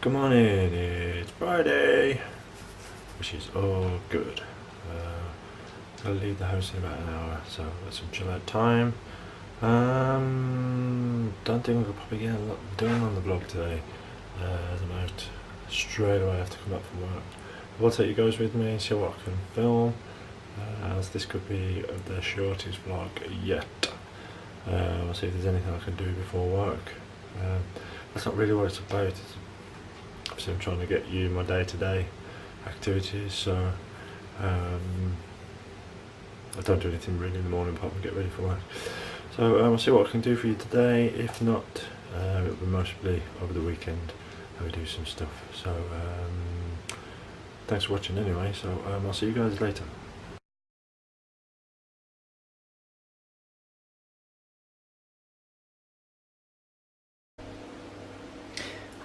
Good morning, it's Friday, which is all good. I'll leave the house in about an hour, so got some chill out time. Don't think we'll probably get a lot done on the vlog today, as I'm out straight away after come back from work. I will take you guys with me, see what I can film, as this could be the shortest vlog yet. I'll see if there's anything I can do before work. That's not really what it's about. Obviously I'm trying to get you my day-to-day activities, so I don't do anything really in the morning apart from get ready for work. So I'll see what I can do for you today. If not, it'll be mostly over the weekend I will do some stuff. So thanks for watching anyway, so I'll see you guys later.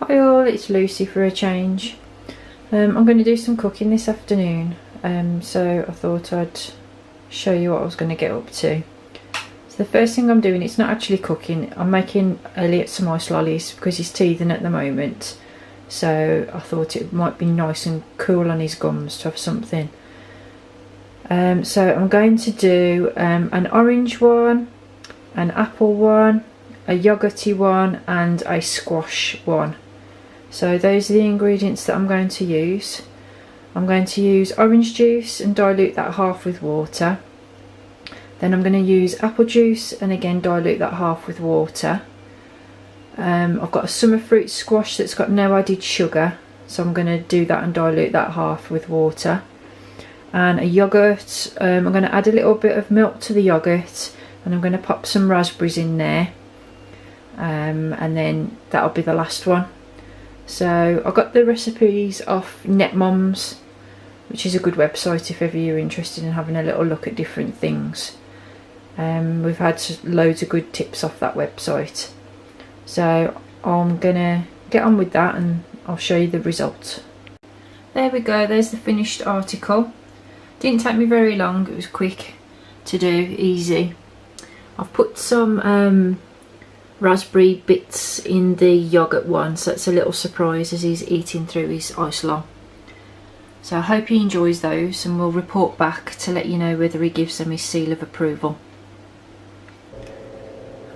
Hi all, it's Lucy for a change. I'm going to do some cooking this afternoon, so I thought I'd show you what I was going to get up to. So the first thing I'm doing, it's not actually cooking, I'm making Elliot some ice lollies because he's teething at the moment, so I thought it might be nice and cool on his gums to have something. So I'm going to do an orange one, an apple one, a yoghurty one and a squash one. So those are the ingredients that I'm going to use. I'm going to use orange juice and dilute that half with water. Then I'm going to use apple juice and again dilute that half with water. I've got a summer fruit squash that's got no added sugar, so I'm going to do that and dilute that half with water. And a yoghurt, I'm going to add a little bit of milk to the yoghurt and I'm going to pop some raspberries in there. And then that'll be the last one. So I got the recipes off NetMoms, which is a good website if ever you're interested in having a little look at different things. We've had loads of good tips off that website. So I'm gonna get on with that and I'll show you the result. There we go, there's the finished article. Didn't take me very long, it was quick to do, easy. I've put some raspberry bits in the yogurt one, so it's a little surprise as he's eating through his ice lolly. So I hope he enjoys those and we'll report back to let you know whether he gives them his seal of approval.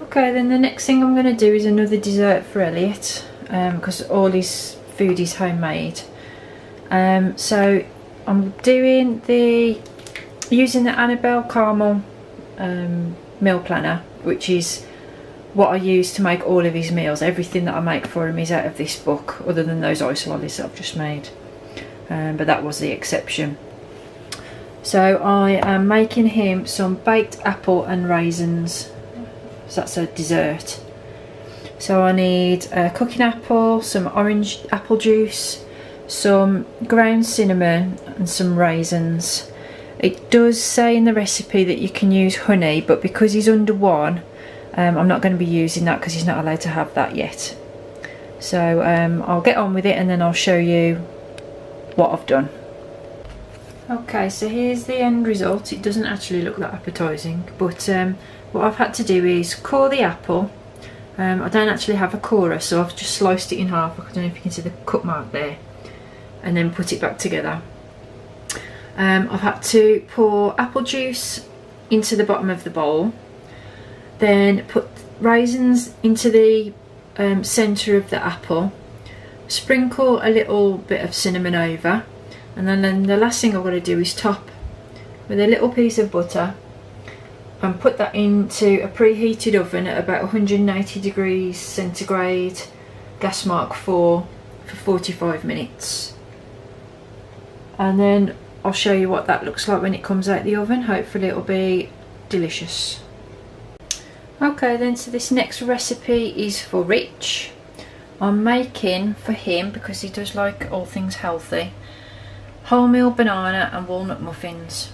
Okay, then the next thing I'm going to do is another dessert for Elliot, because all his food is homemade. So I'm doing using the Annabelle caramel meal planner, which is what I use to make all of his meals. Everything that I make for him is out of this book, other than those ice lollies that I've just made, but that was the exception. So I am making him some baked apple and raisins, so that's a dessert. So I need a cooking apple, some orange apple juice, some ground cinnamon and some raisins. It does say in the recipe that you can use honey, but because he's under one, I'm not going to be using that because he's not allowed to have that yet. So I'll get on with it and then I'll show you what I've done. Okay, so here's the end result. It doesn't actually look that appetising, but what I've had to do is core the apple. I don't actually have a corer, so I've just sliced it in half. I don't know if you can see the cut mark there, and then put it back together. I've had to pour apple juice into the bottom of the bowl, then put raisins into the centre of the apple, sprinkle a little bit of cinnamon over, and then the last thing I've got to do is top with a little piece of butter and put that into a preheated oven at about 180 degrees centigrade, gas mark 4, for 45 minutes. And then I'll show you what that looks like when it comes out the oven. Hopefully it'll be delicious. Okay then, so this next recipe is for Rich. I'm making for him, because he does like all things healthy, wholemeal banana and walnut muffins.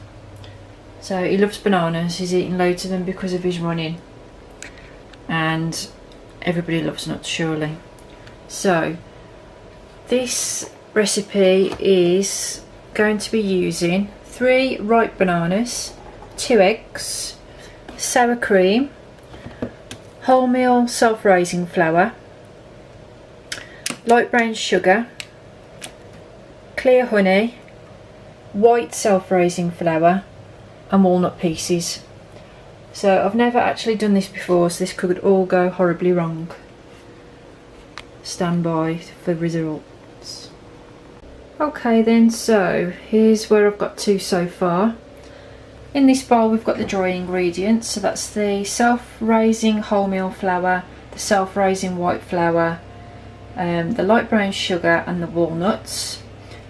So he loves bananas, he's eating loads of them because of his running, and everybody loves nuts surely. So this recipe is going to be using 3 ripe bananas, 2 eggs, sour cream, wholemeal self-raising flour, light brown sugar, clear honey, white self-raising flour and walnut pieces. So I've never actually done this before, so this could all go horribly wrong. Stand by for results. Okay then, so here's where I've got to so far. In this bowl we've got the dry ingredients, so that's the self-raising wholemeal flour, the self-raising white flour, the light brown sugar and the walnuts.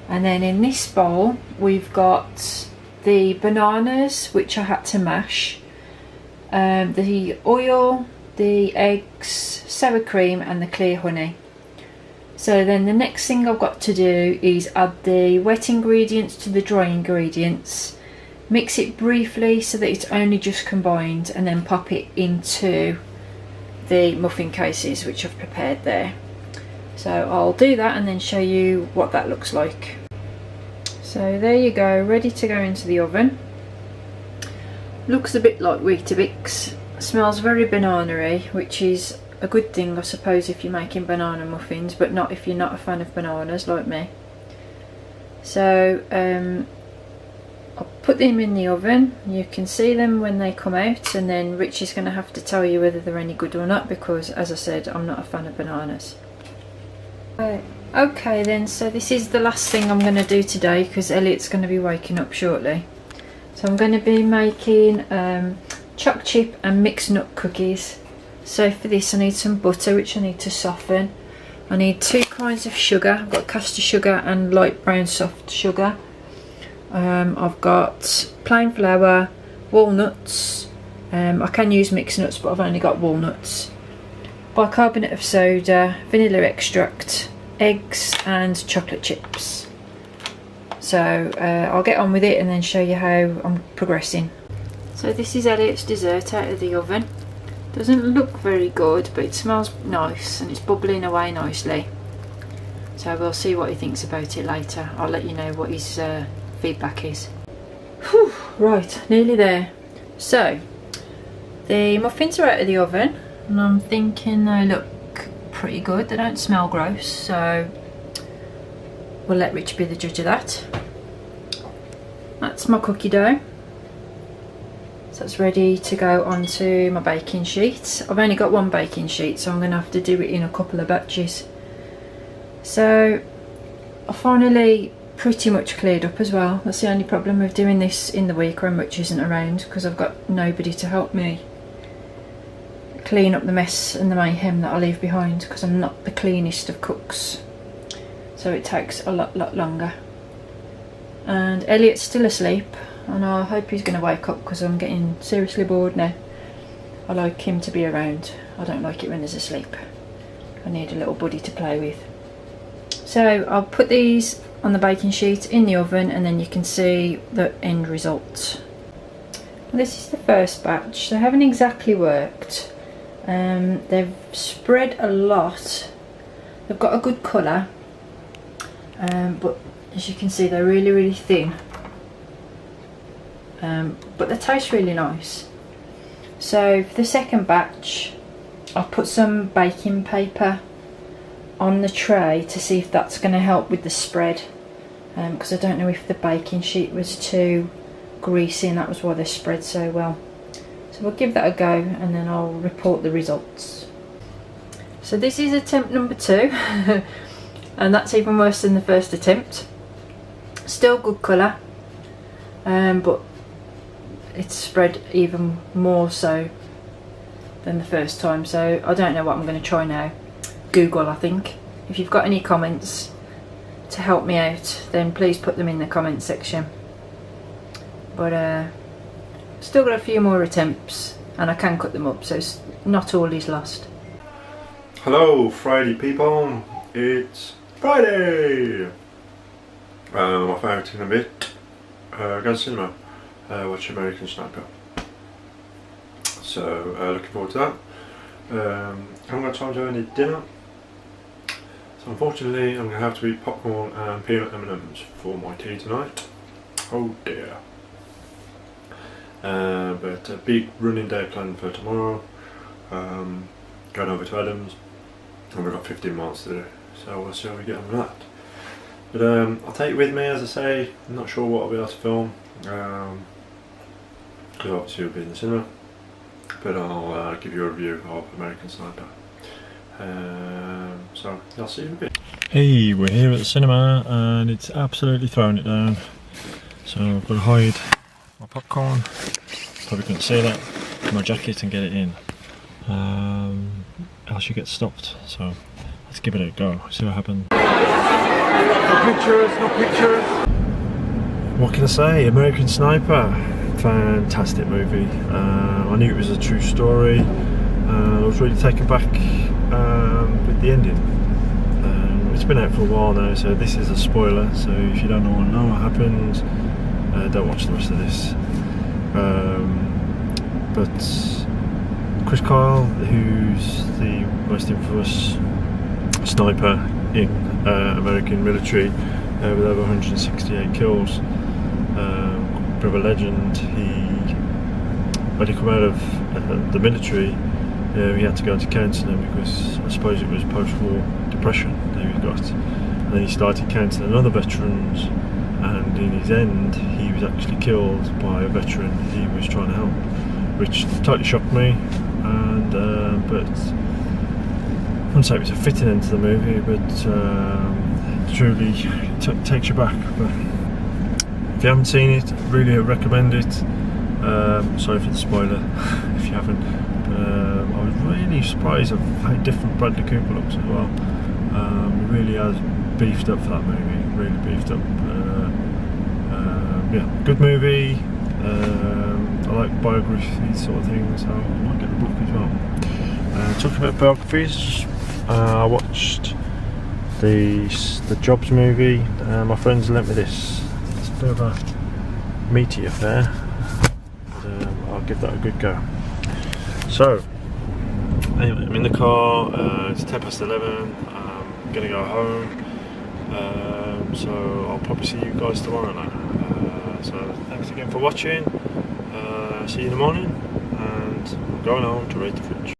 And then in this bowl we've got the bananas, which I had to mash, the oil, the eggs, sour cream and the clear honey. So then the next thing I've got to do is add the wet ingredients to the dry ingredients, mix it briefly so that it's only just combined, and then pop it into the muffin cases which I've prepared there. So I'll do that and then show you what that looks like. So there you go, ready to go into the oven. Looks a bit like Weetabix, smells very banana-y, which is a good thing I suppose if you're making banana muffins, but not if you're not a fan of bananas like me. So I'll put them in the oven. You can see them when they come out, and then Rich is going to have to tell you whether they're any good or not, because as I said, I'm not a fan of bananas. Okay then, so this is the last thing I'm going to do today because Elliot's going to be waking up shortly. So I'm going to be making choc chip and mixed nut cookies. So for this I need some butter which I need to soften. I need 2 kinds of sugar. I've got caster sugar and light brown soft sugar. I've got plain flour, walnuts, I can use mixed nuts but I've only got walnuts, bicarbonate of soda, vanilla extract, eggs and chocolate chips. So I'll get on with it and then show you how I'm progressing. So this is Elliot's dessert out of the oven. Doesn't look very good, but it smells nice and it's bubbling away nicely. So we'll see what he thinks about it later. I'll let you know what his feedback is. Whew, right, nearly there. So the muffins are out of the oven and I'm thinking they look pretty good. They don't smell gross, so we'll let Rich be the judge of that. That's my cookie dough. So it's ready to go onto my baking sheet. I've only got 1 baking sheet, so I'm going to have to do it in a couple of batches. So I finally pretty much cleared up as well. That's the only problem with doing this in the week when Rich isn't around, because I've got nobody to help me clean up the mess and the mayhem that I leave behind, because I'm not the cleanest of cooks, so it takes a lot longer. And Elliot's still asleep and I hope he's going to wake up because I'm getting seriously bored now. I like him to be around. I don't like it when he's asleep. I need a little buddy to play with. So I'll put these on the baking sheet in the oven and then you can see the end result. This is the first batch. They haven't exactly worked. They've spread a lot. They've got a good colour, but as you can see they're really thin. But they taste really nice. So for the second batch I've put some baking paper on the tray to see if that's going to help with the spread, because I don't know if the baking sheet was too greasy and that was why they spread so well. So we'll give that a go and then I'll report the results. So this is attempt number 2 and that's even worse than the first attempt. Still good colour, but it's spread even more so than the first time, so I don't know what I'm going to try now. Google, I think. If you've got any comments to help me out, then please put them in the comment section. But still got a few more attempts and I can cut them up, so it's not all is lost. Hello Friday people, it's Friday! I'm off out in a bit, go to cinema, watch American Sniper. So looking forward to that. I haven't got time to have any dinner, so unfortunately I'm going to have to eat popcorn and peanut M&Ms for my tea tonight. Oh dear. But a big running day planned for tomorrow. Going over to Adams and we've got 15 miles to do, so we'll see how we get on with that. But I'll take it with me, as I say. I'm not sure what I'll be able to film, because obviously it'll be in the cinema, but I'll give you a review of American Sniper. So I'll see you in a bit. Hey, we're here at the cinema and it's absolutely throwing it down, so I've got to hide my popcorn, probably couldn't see that, my jacket, and get it in, else you get stopped. So let's give it a go, see what happens. No pictures, no pictures. What can I say? American Sniper, fantastic movie. I knew it was a true story. I was really taken back with the ending. It's been out for a while now, so this is a spoiler, so if you don't know what happens, don't watch the rest of this. But Chris Kyle, who's the most infamous sniper in American military, with over 168 kills, bit of a legend. When he came out of the military, he had to go into counselling because I suppose it was post-war depression that he got, and then he started counselling other veterans, and in his end he was actually killed by a veteran he was trying to help, which totally shocked me. And but I wouldn't say it was a fitting end to the movie, but truly takes you back. But if you haven't seen it, really recommend it. Sorry for the spoiler if you haven't. I was really surprised of how different Bradley Cooper looks as well. He really has beefed up for that movie, really beefed up. Yeah, good movie. I like biography sort of things, so I might get the book as well. Talking about biographies, I watched the Jobs movie. My friends lent me this. It's a bit of a meaty affair, but I'll give that a good go. So, anyway, I'm in the car, it's 11:10, I'm gonna go home, so I'll probably see you guys tomorrow now. So thanks again for watching, see you in the morning, and I'm going home to rate the fridge.